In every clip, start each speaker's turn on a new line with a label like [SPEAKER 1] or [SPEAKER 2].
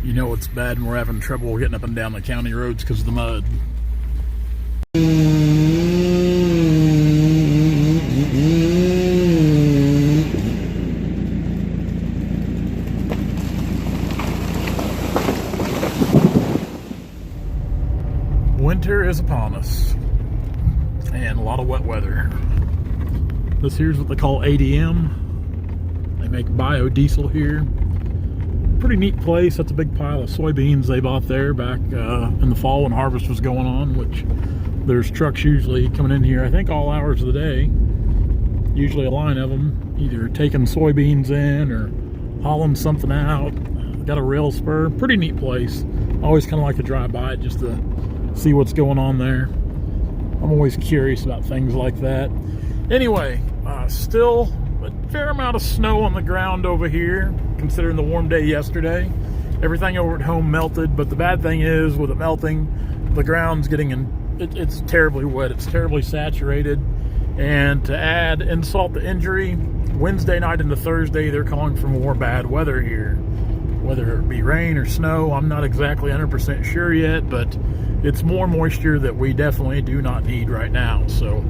[SPEAKER 1] You know it's bad when we're having trouble getting up and down the county roads because of the mud. Winter is upon us, and a lot of wet weather. This here's what they call ADM. They make biodiesel here. Pretty neat place. That's a big pile of soybeans they bought there back in the fall when harvest was going on, which there's trucks usually coming in here, I think all hours of the day. Usually a line of them, either taking soybeans in or hauling something out. Got a rail spur. Pretty neat place. Always kind of like to drive by it just to see what's going on there. I'm always curious about things like that. Anyway, still a fair amount of snow on the ground over here, considering the warm day yesterday. Everything over at home melted, but the bad thing is, with it melting, the ground's getting it's terribly wet. It's terribly saturated. And to add insult to injury, Wednesday night into Thursday, they're calling for more bad weather here. Whether it be rain or snow, I'm not exactly 100% sure yet, but it's more moisture that we definitely do not need right now. So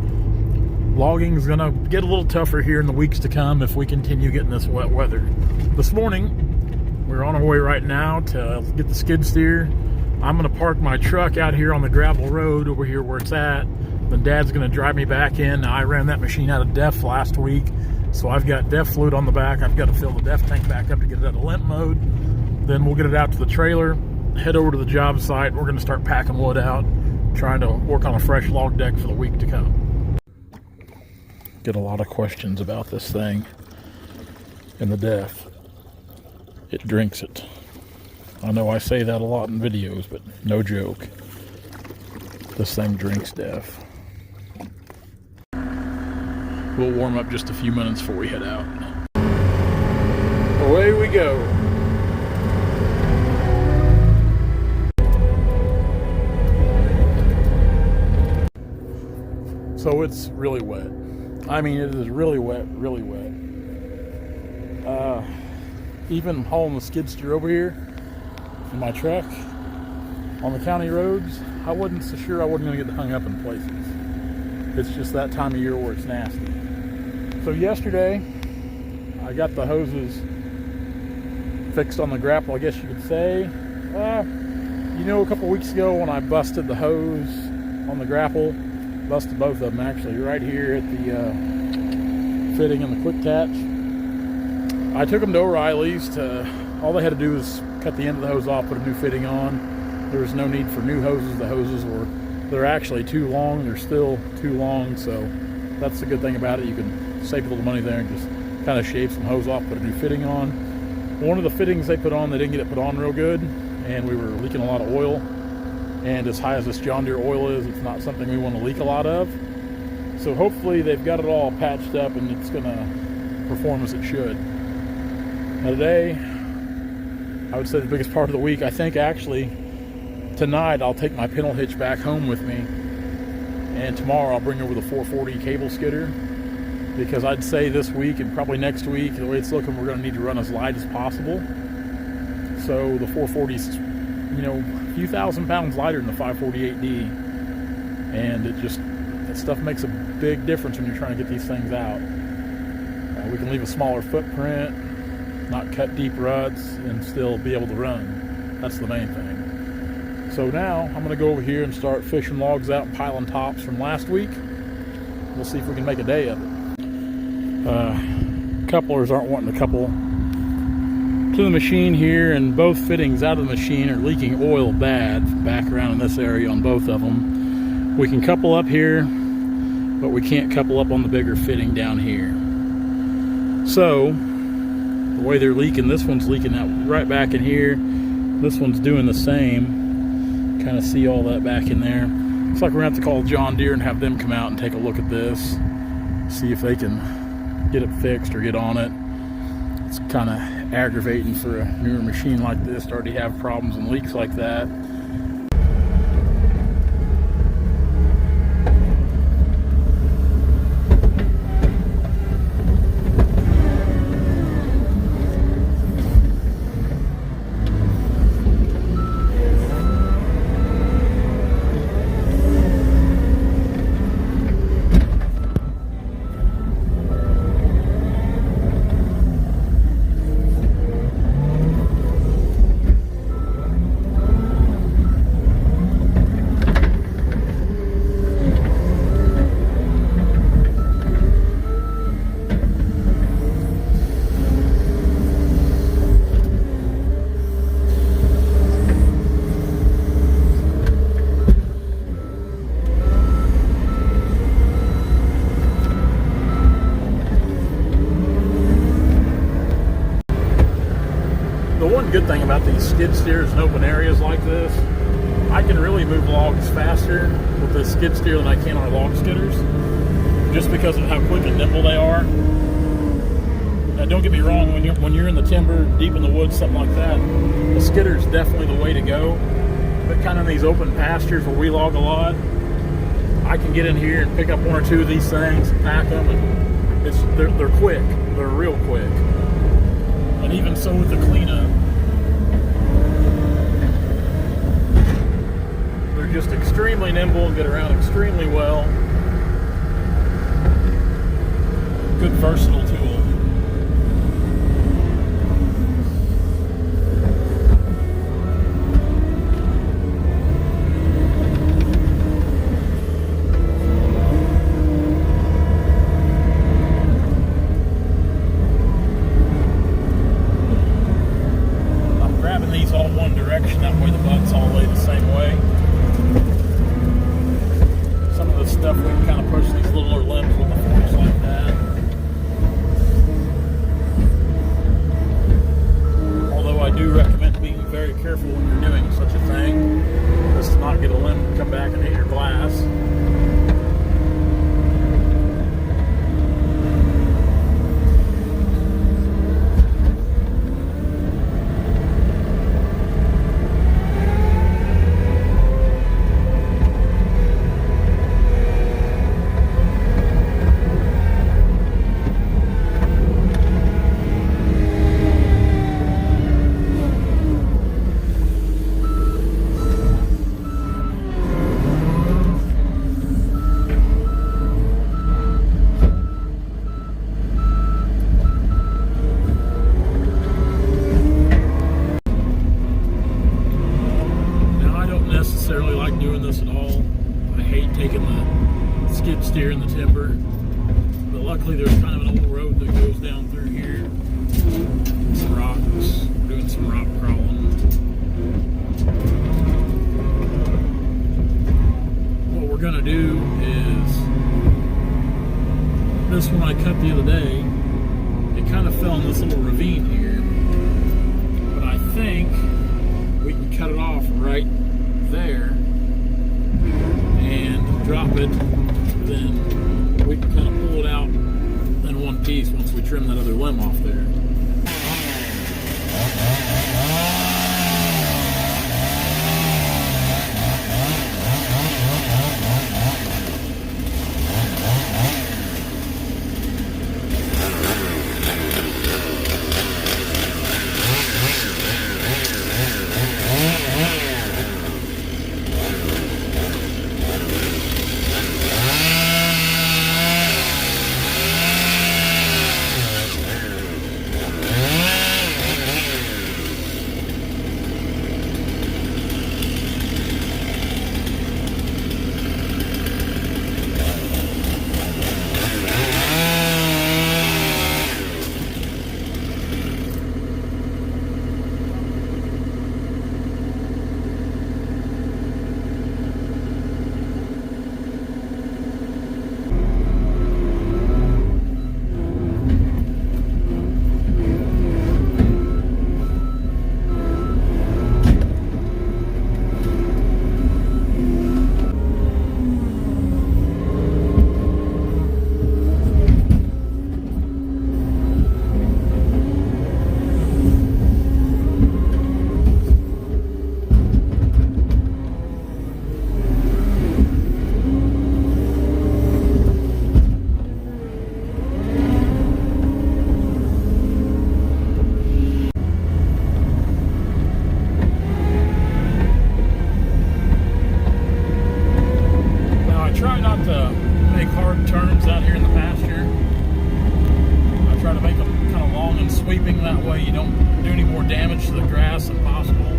[SPEAKER 1] logging is going to get a little tougher here in the weeks to come if we continue getting this wet weather. This morning, we're on our way right now to get the skid steer. I'm going to park my truck out here on the gravel road over here where it's at. Then Dad's going to drive me back in. Now, I ran that machine out of DEF last week, so I've got DEF fluid on the back. I've got to fill the DEF tank back up to get it out of limp mode. Then we'll get it out to the trailer, head over to the job site. We're going to start packing wood out, trying to work on a fresh log deck for the week to come. Get a lot of questions about this thing and the DEF. It drinks it. I know I say that a lot in videos, but no joke. This thing drinks DEF. We'll warm up just a few minutes before we head out. Away we go. So it's really wet. I mean, it is really wet, really wet. Even hauling the skid steer over here in my truck on the county roads, I wasn't so sure I wasn't going to get hung up in places. It's just that time of year where it's nasty. So yesterday, I got the hoses fixed on the grapple, I guess you could say. You know, a couple weeks ago when I busted the hose on the grapple, busted both of them actually, right here at the fitting in the quick catch. I took them to O'Reilly's. All they had to do was cut the end of the hose off, put a new fitting on. There was no need for new hoses. The hoses they're actually too long. They're still too long, so that's the good thing about it. You can save a little money there and just kind of shave some hose off, put a new fitting on. One of the fittings they put on, they didn't get it put on real good, and we were leaking a lot of oil. And as high as this John Deere oil is, it's not something we want to leak a lot of. So hopefully they've got it all patched up and it's going to perform as it should. Now today, I would say the biggest part of the week, I think actually tonight I'll take my pintle hitch back home with me, and tomorrow I'll bring over the 440 cable skidder, because I'd say this week and probably next week, the way it's looking, we're going to need to run as light as possible. So the 440's, you know, a few thousand pounds lighter than the 548D, and that stuff makes a big difference when you're trying to get these things out. We can leave a smaller footprint, not cut deep ruts, and still be able to run. That's the main thing. So now I'm going to go over here and start fishing logs out and piling tops from last week. We'll see if we can make a day of it. Couplers aren't wanting to couple to the machine here, and both fittings out of the machine are leaking oil bad back around in this area on both of them. We can couple up here, but we can't couple up on the bigger fitting down here. So the way they're leaking, this one's leaking out right back in here. This one's doing the same. Kind of see all that back in there. Looks like we're going to have to call John Deere and have them come out and take a look at this. See if they can get it fixed or get on it. It's kind of aggravating for a newer machine like this to already have problems and leaks like that. one good thing about these skid steers in open areas like this, I can really move logs faster with this skid steer than I can on our log skidders, just because of how quick and nimble they are. Now, don't get me wrong, when you're in the timber, deep in the woods, something like that, the skidder is definitely the way to go. But kind of in these open pastures where we log a lot, I can get in here and pick up one or two of these things, and pack them, and they're quick. They're real quick. And even so with the cleanup, they're just extremely nimble and get around extremely well. Good versatile tool. That way the butts all lay the same way. Some of the stuff we can kind of push these littler limbs with the forks like that. Although I do recommend being very careful when you're doing such a thing, just to not get a limb come back and hit your glass. Skid steer in the timber, but luckily there's kind of an old road that goes down through here. Some rocks. We're doing some rock crawling. What we're gonna do is, this one I cut the other day, it kind of fell in this little ravine here, but I think we can cut it off right there and drop it. Then we can kind of pull it out in one piece once we trim that other limb off there. That way you don't do any more damage to the grass than possible.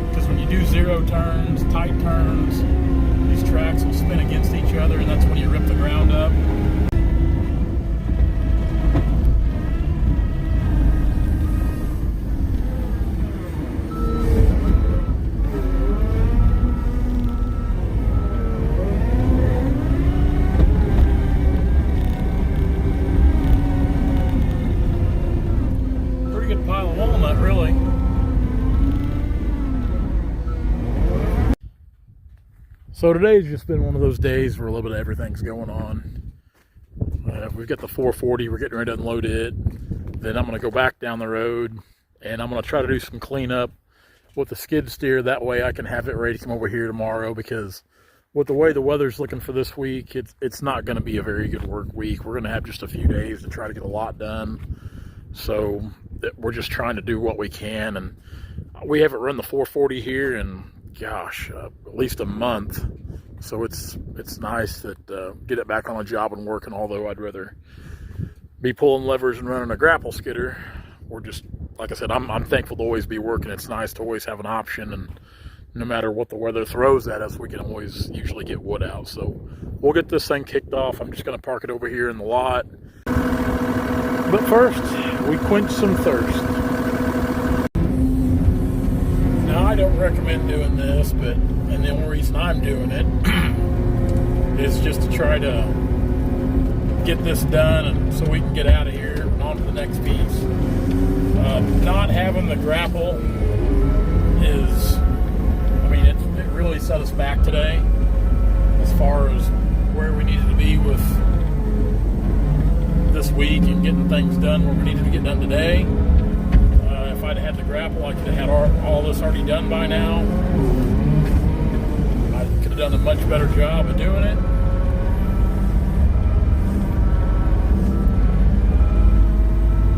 [SPEAKER 1] Because when you do zero turns, tight turns, these tracks will spin against each other, and that's when you rip the ground up. Pile of walnut, really. So today's just been one of those days where a little bit of everything's going on. We've got the 440, we're getting ready to unload it. Then I'm going to go back down the road and I'm going to try to do some cleanup with the skid steer. That way I can have it ready to come over here tomorrow, because with the way the weather's looking for this week, it's not going to be a very good work week. We're going to have just a few days to try to get a lot done. So we're just trying to do what we can. And we haven't run the 440 here in, gosh, at least a month. So it's nice that get it back on the job and working, although I'd rather be pulling levers and running a grapple skidder. We're just, like I said, I'm thankful to always be working. It's nice to always have an option, and no matter what the weather throws at us, we can always usually get wood out. So we'll get this thing kicked off. I'm just going to park it over here in the lot. But first, we quench some thirst. Now, I don't recommend doing this, and the only reason I'm doing it is just to try to get this done and so we can get out of here and on to the next piece. Not having the grapple is, I mean, it really set us back today as far as where we needed to be with this week and getting things done where we needed to get done today. If I'd had the grapple, I could have had all this already done by now. I could have done a much better job of doing it.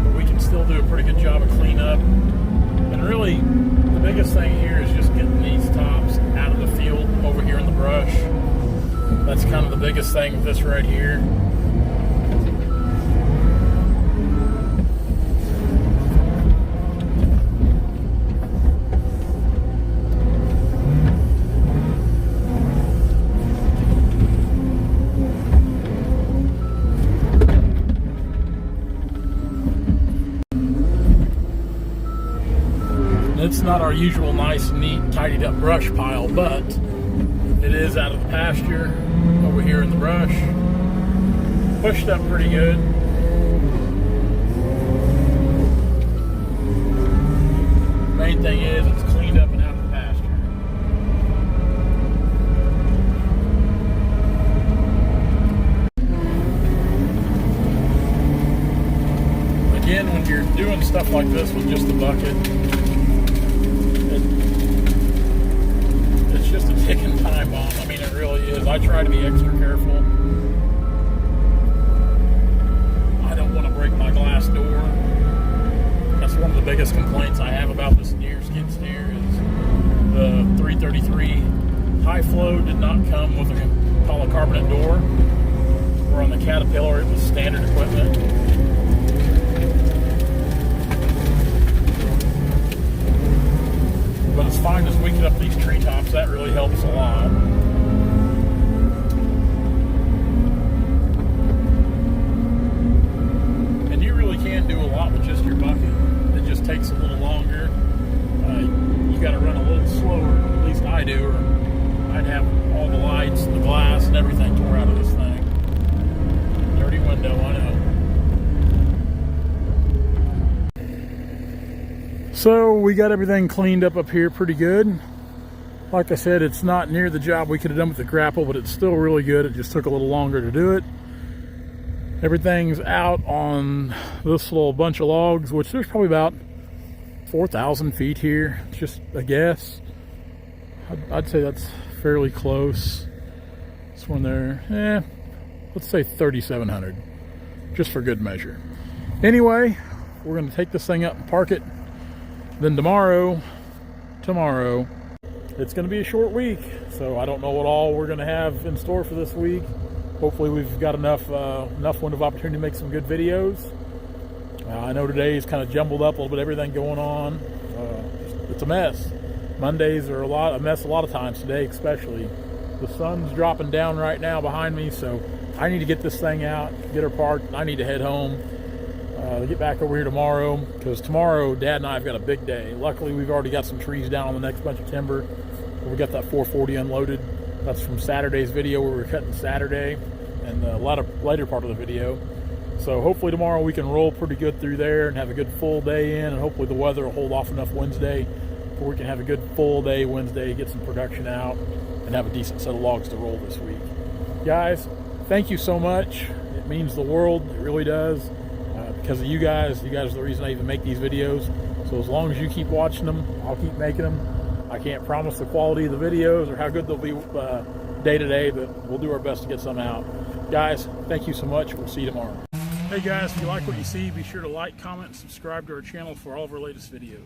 [SPEAKER 1] But we can still do a pretty good job of cleanup. And really, the biggest thing here is just getting these tops out of the field over here in the brush. That's kind of the biggest thing with this right here. It's not our usual nice, neat, tidied up brush pile, but it is out of the pasture over here in the brush. Pushed up pretty good. Main thing is it's cleaned up and out of the pasture. Again, when you're doing stuff like this with just a bucket, it's just a ticking time bomb. I mean, it really is. I try to be extra careful. I don't want to break my glass door. That's one of the biggest complaints I have about this Deere skid steer is the 333 high flow did not come with a polycarbonate door. Where on the Caterpillar it was standard equipment. But as fine as we get up these treetops, that really helps a lot. And you really can do a lot with just your bucket. It just takes a little longer. You got to run a little slower, at least I do, or I'd have all the lights and the glass and everything tore out of this thing. Dirty window, I know. So we got everything cleaned up here pretty good. Like I said, it's not near the job we could have done with the grapple, but it's still really good. It just took a little longer to do it. Everything's out on this little bunch of logs, which there's probably about 4,000 feet here. It's just a guess. I'd say that's fairly close. This one there, let's say 3,700, just for good measure. Anyway, we're gonna take this thing up and park it. Then tomorrow, it's going to be a short week, so I don't know what all we're going to have in store for this week. Hopefully we've got enough window of opportunity to make some good videos. I know today is kind of jumbled up a little bit, everything going on. It's a mess. Mondays are a mess a lot of times, today especially. The sun's dropping down right now behind me, so I need to get this thing out, get her parked, and I need to head home. Get back over here tomorrow, because tomorrow Dad and I have got a big day. Luckily we've already got some trees down on the next bunch of timber. We got that 440 unloaded. That's from Saturday's video where we were cutting Saturday and a lot of later part of the video. So hopefully tomorrow we can roll pretty good through there and have a good full day in, and hopefully the weather will hold off enough Wednesday where we can have a good full day Wednesday, get some production out. and have a decent set of logs to roll this week. Guys, thank you so much. It means the world. It really does. Because of you guys are the reason I even make these videos. So as long as you keep watching them, I'll keep making them. I can't promise the quality of the videos or how good they'll be day to day, but we'll do our best to get some out. Guys, thank you so much. We'll see you tomorrow. Hey guys, if you like what you see, be sure to like, comment, and subscribe to our channel for all of our latest videos.